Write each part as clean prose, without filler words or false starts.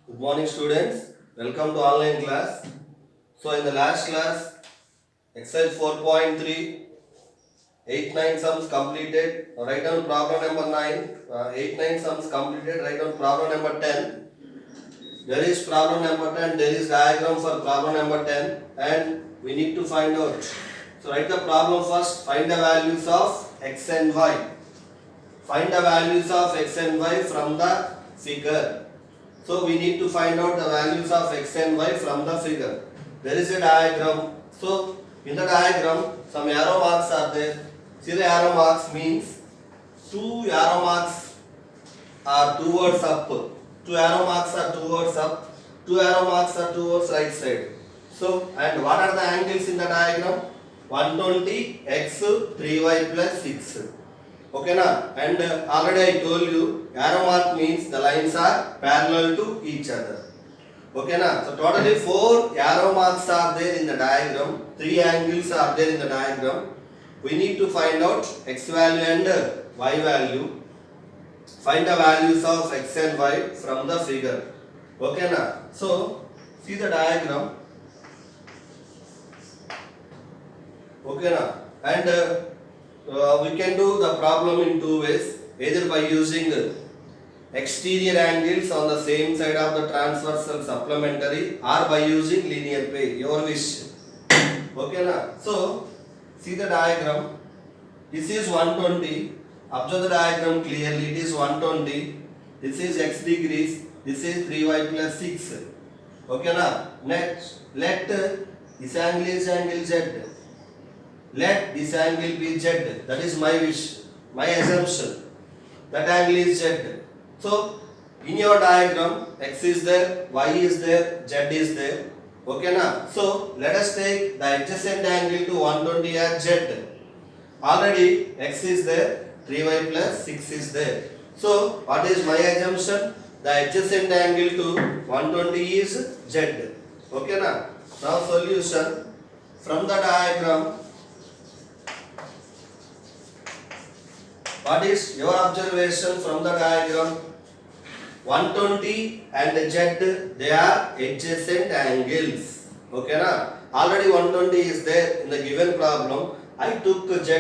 Good morning, students. Welcome to online class. So, in the last class, exercise 4.3, 8 9 sums completed. Write down problem number 9. 8 9 sums completed. Write down problem number 10. There is problem number 10. There is diagram for problem number 10, and we need to find out. So, write the problem first. Find the values of x and y. Find the values of x and y from the figure. So we need to find out the values of x and y from the figure. There is a diagram. So in the diagram, some arrow marks are there. See, the arrow marks means two arrow marks are towards up. Two arrow marks are towards up. Two arrow marks are towards right side. So, and what are the angles in the diagram? 120 x 3y plus 6. Okay na? And already I told you arrow mark means the lines are parallel to each other. Okay na? So totally 4 arrow marks are there in the diagram. 3 angles are there in the diagram. We need to find out x value and y value. Find the values of x and y from the figure. Okay na? So see the diagram. Okay na? And we can do the problem in two ways, either by using exterior angles on the same side of the transversal supplementary or by using linear pair, your wish. Okay na? So see the diagram. This is 120. Observe the diagram clearly. It is 120. This is x degrees. This is 3y plus 6. Okay na? Next, let this angle is angle z. Let this angle be z. That is my wish, my assumption. That angle is z. So, in your diagram, x is there, y is there, z is there. Okay na? So, let us take the adjacent angle to 120 as z. Already, x is there, 3y plus 6 is there. So, what is my assumption? The adjacent angle to 120 is z. Okay na? Now, solution. From the diagram, what is your observation from the diagram? 120 and z, they are adjacent angles. Okay na? Already 120 is there in the given problem. I took z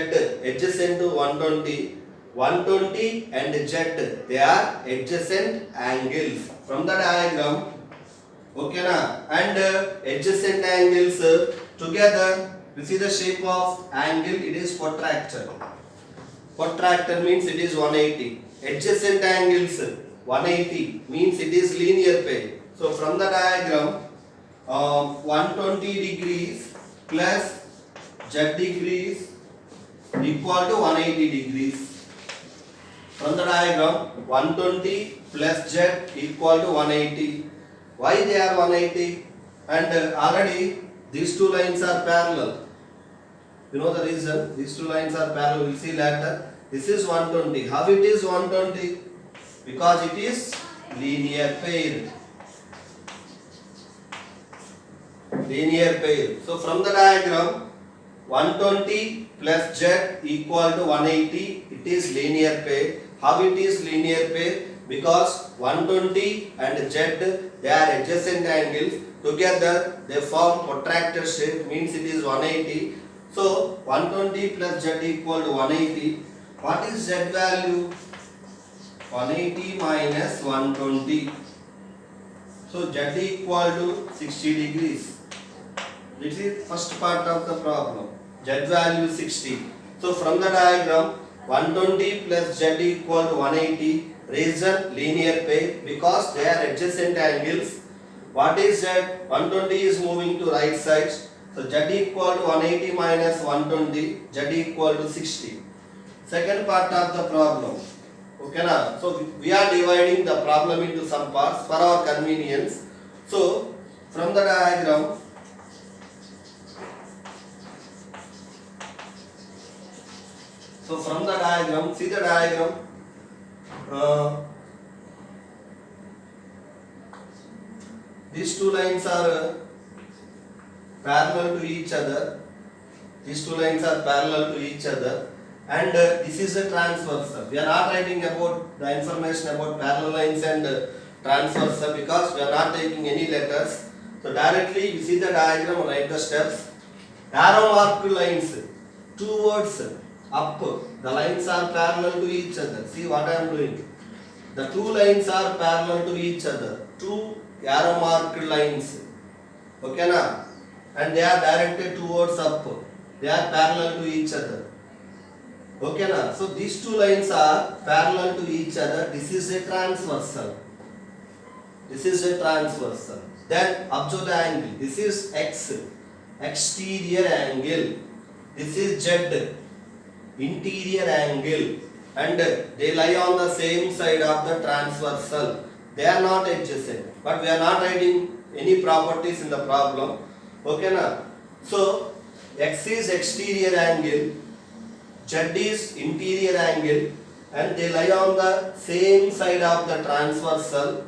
adjacent to 120. 120 and z, they are adjacent angles from the diagram. Okay na? And adjacent angles together, you see the shape of angle, it is protractor. Protractor means it is 180. Adjacent angles 180 means it is linear pair. So from the diagram, 120 degrees plus z degrees equal to 180 degrees. From the diagram, 120 plus z equal to 180. Why they are 180? And already these two lines are parallel. You know the reason? These two lines are parallel. We will see later. This is 120. How it is 120? Because it is linear pair. Linear pair. So from the diagram, 120 plus z equal to 180. It is linear pair. How it is linear pair? Because 120 and z, they are adjacent angles. Together they form protractor shape, means it is 180. So 120 plus z equal to 180. What is z value? 180 minus 120. So z equal to 60 degrees. This is first part of the problem. Z value 60. So from the diagram, 120 plus z equal to 180. Reason linear pair because they are adjacent angles. What is z? 120 is moving to right side. So z equal to 180 minus 120, z equal to 60. Second part of the problem. Okay na? So we are dividing the problem into some parts for our convenience. So from the diagram, see the diagram. These two lines are parallel to each other. These two lines are parallel to each other. And this is a transversal. We are not writing about the information about parallel lines and transversal because we are not taking any letters. So directly you see the diagram, write the steps. Arrow marked lines, two words up. The lines are parallel to each other. See what I am doing. The two lines are parallel to each other. Two arrow marked lines. Okay na? And they are directed towards up. They are parallel to each other. Okay na? So these two lines are parallel to each other. This is a transversal. This is a transversal. Then observe the angle. This is X, exterior angle. This is Z, interior angle. And they lie on the same side of the transversal. They are not adjacent. But we are not writing any properties in the problem. Okay na? So X is exterior angle, Z is interior angle, and they lie on the same side of the transversal,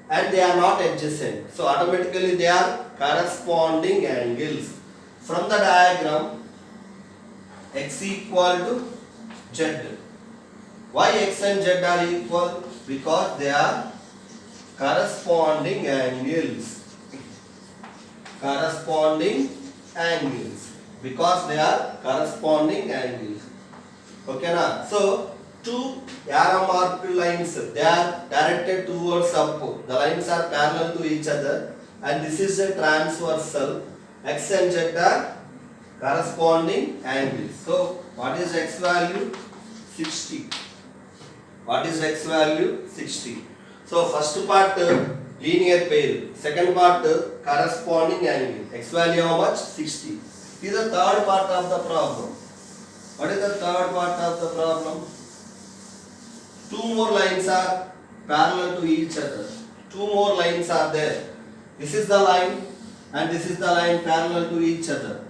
and they are not adjacent. So automatically they are corresponding angles. From the diagram, X equal to Z. Why X and Z are equal? Because they are corresponding angles. Corresponding angles. Because they are corresponding angles. Okay na? So two arrow marked lines, they are directed towards up. The lines are parallel to each other, and this is a transversal. X and Z are corresponding angles. So what is X value? 60. What is X value? 60. So first part linear pair, second part corresponding angle. X value how much? 60. This is the third part of the problem. What is the third part of the problem? Two more lines are parallel to each other. Two more lines are there. This is the line and this is the line parallel to each other.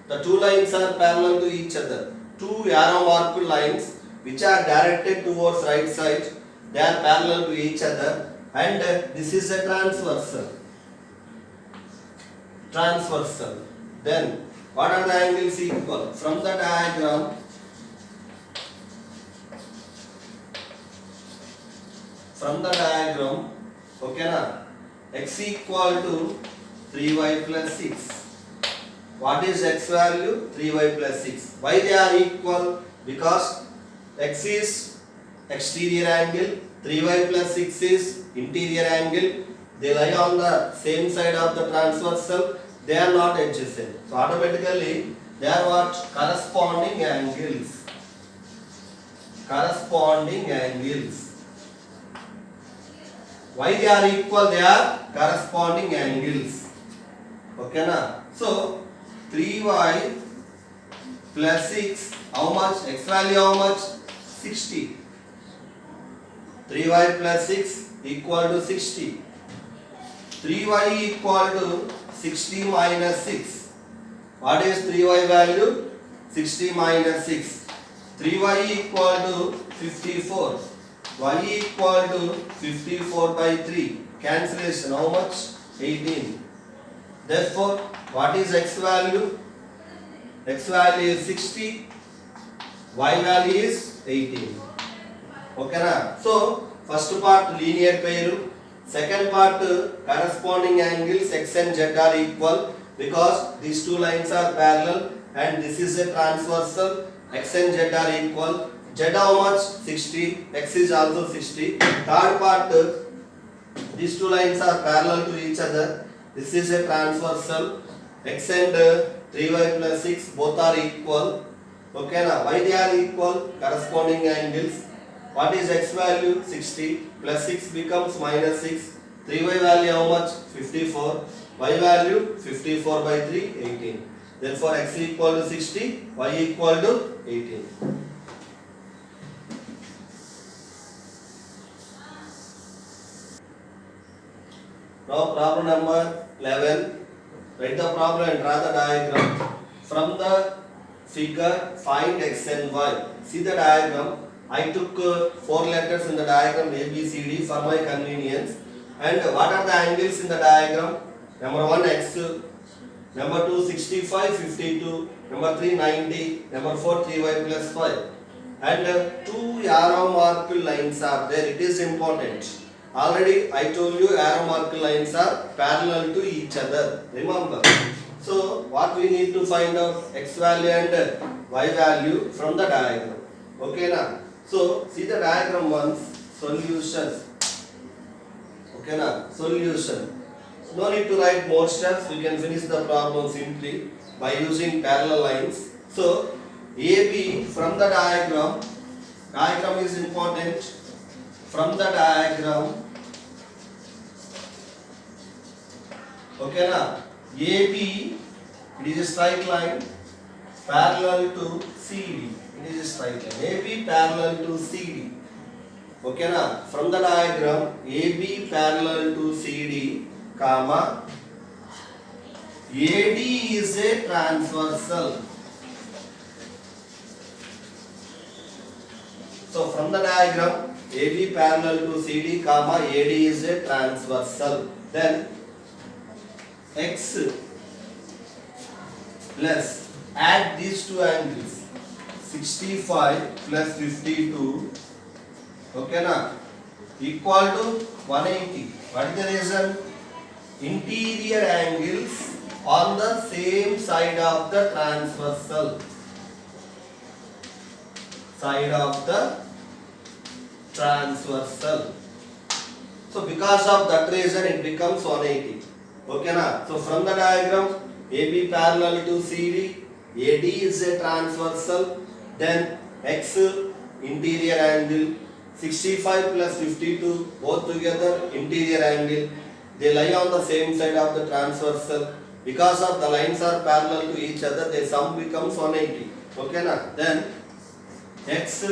The two lines are parallel to each other. Two arrow marked lines which are directed towards right side. They are parallel to each other, and this is a transversal. Transversal. Then what are the angles equal? From the diagram, okay na? X equal to 3y plus 6. What is X value? 3y plus 6. Why they are equal? Because X is exterior angle, 3y plus 6 is interior angle. They lie on the same side of the transversal. They are not adjacent. So automatically they are what? Corresponding angles. Corresponding angles. Why they are equal? They are corresponding angles. Okay na? So 3y plus 6, how much? X value how much? 60. 3y plus 6 equal to 60. 3y equal to 60 minus 6. What is 3y value? 60 minus 6. 3y equal to 54. Y equal to 54 by 3. Cancellation how much? 18. Therefore, what is X value? X value is 60. Y value is 18. Okay na? So first part linear pair, second part corresponding angles X and Z are equal because these two lines are parallel and this is a transversal. X and Z are equal. Z how much? 60. X is also 60. Third part, these two lines are parallel to each other. This is a transversal. X and 3y plus 6 both are equal. Okay na? Why they are equal? Corresponding angles. What is X value? 60. Plus 6 becomes minus 6. 3y value how much? 54. Y value 54 by 3, 18. Therefore X equal to 60, Y equal to 18. Now problem number 11. Write the problem and draw the diagram. From the figure, find X and Y. See the diagram. I took 4 letters in the diagram A, B, C, D for my convenience. And what are the angles in the diagram? Number 1 X, number 2 65, 52, number 3 90, number 4 3y plus 5. And 2 arrow marked lines are there. It is important. Already I told you arrow mark lines are parallel to each other. Remember. So what we need to find out x value and y value from the diagram. Okay na? So see the diagram once. Solution. Okay na? Solution. No need to write more steps. We can finish the problem simply by using parallel lines. So AB from the diagram. Diagram is important. From the diagram. Okay na? AB, it is a straight line parallel to CD. It is a straight line. AB parallel to CD. Okay na? From the diagram, AB parallel to CD, comma, AD is a transversal. So from the diagram, AB parallel to CD, comma, AD is a transversal. Then x plus add these two angles 65 plus 52, okay na, equal to 180. What is the reason? Interior angles on the same side of the transversal. Side of the transversal. So because of that reason it becomes 180. Okay na? So from the diagram, AB parallel to CD, AD is a transversal, then X interior angle, 65 plus 52 both together interior angle, they lie on the same side of the transversal. Because of the lines are parallel to each other, their sum becomes 180. Okay na? Then X,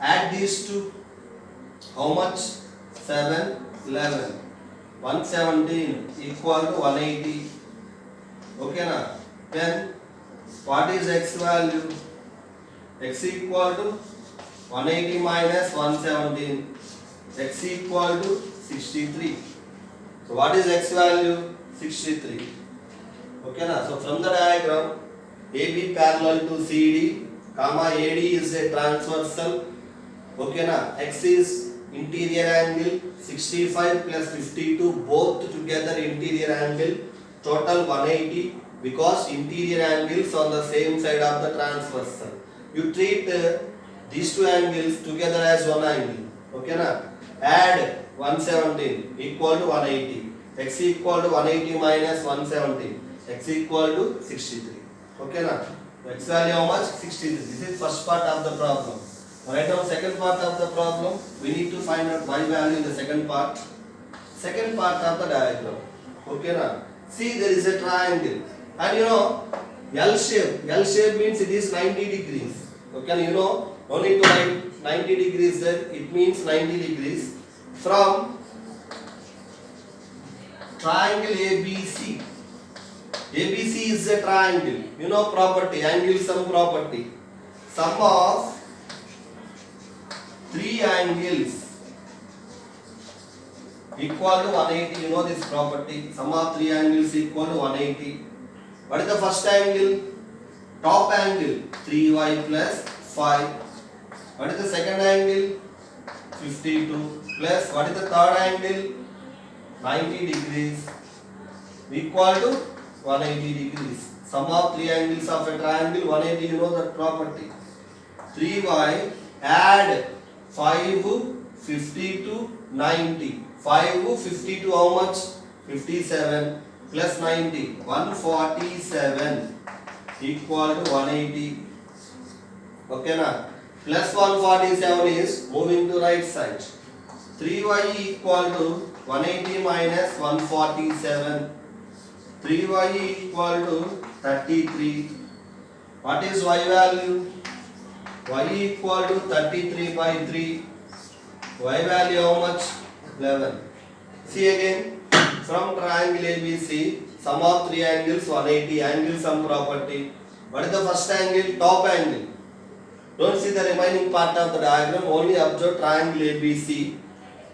add these two, how much? 7, 11. 117 equal to 180. Okay na? Then what is x value? X equal to 180 minus 117. X equal to 63. So what is x value? 63. Okay na? So from the diagram, AB parallel to CD, comma, AD is a transversal. Okay na? X is interior angle, 65 plus 52 both together interior angle, total 180, because interior angles on the same side of the transversal. You treat these two angles together as one angle. Okay na? Add 117 equal to 180. X equal to 180 minus 117. X equal to 63. Okay na? X value how much? 63. This is first part of the problem. Write down second part of the problem. We need to find out y value in the second part. Second part of the diagram. Okay na? See, there is a triangle. And you know, L shape. L shape means it is 90 degrees. Okay, you know, no need to write 90 degrees there. It means 90 degrees from triangle ABC. ABC is a triangle. You know property, angle sum property. Sum of three angles equal to 180. You know this property. Sum of three angles equal to 180. What is the first angle? Top angle 3y plus 5. What is the second angle? 52 plus what is the third angle? 90 degrees equal to 180 degrees. Sum of three angles of a triangle 180. You know that property. 3y add 5, 52, 90. 5, 52 how much? 57 plus 90. 147 equal to 180. Okay na? Plus 147 is moving to right side. 3y equal to 180 minus 147. 3y equal to 33. What is y value? Y equal to 33 by 3. Y value how much? 11. See again, from triangle ABC, sum of three angles 180, angle sum property. What is the first angle? Top angle. Don't see the remaining part of the diagram, only observe triangle ABC.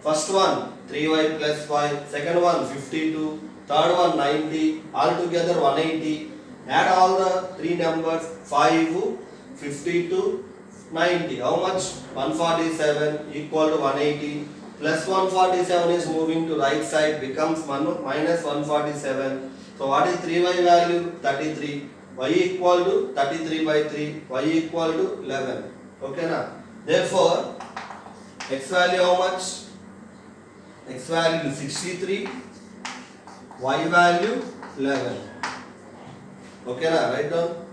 First one 3y plus 5, second one 52, third one 90, altogether 180. Add all the three numbers 5, 52, 90. How much? 147 equal to 180. Plus 147 is moving to right side, becomes minus 147. So what is 3y value? 33. Y equal to 33 by 3. Y equal to 11. Okay na? Therefore, x value how much? X value 63. Y value 11. Okay na? Write down.